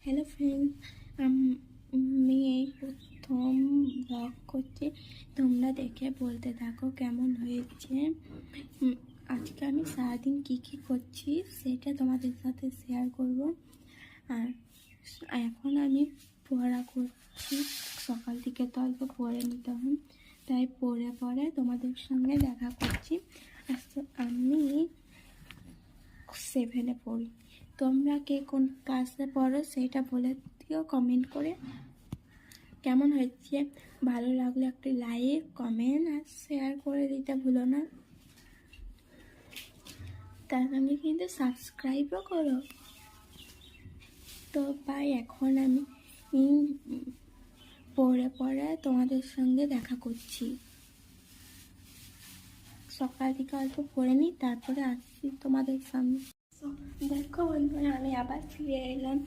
Hello friend, আমি এই প্রথম ব্লগ করছি। তোমরা দেখে বলতে থাকো কেমন হয়েছে। আজকে আমি সারাদিন কী করছি সেটা তোমাদের সাথে শেয়ার করব। আর এখন আমি পড়া করছি। সকাল থেকে তো অল্প পড়ে নিতে হয়, তাই পড়ে তোমাদের সঙ্গে দেখা করছি। আমি 7-এ পড়ি। তোমরা কে কোন ক্লাসে পড়ো সেটা বলে দিও কমেন্ট করে। কেমন হয়েছে ভালো লাগলে একটা লাইক, কমেন্ট আর শেয়ার করে দিতে ভুলো না। তার সঙ্গে কিন্তু সাবস্ক্রাইবও করো। তো ভাই এখন আমি পড়ে তোমাদের সঙ্গে দেখা করছি। সকাল থেকে অল্প পড়ে নিই, তারপরে আসছি তোমাদের সামনে। দেখো বন্ধুরা, আমি আবার ফিরে এলাম।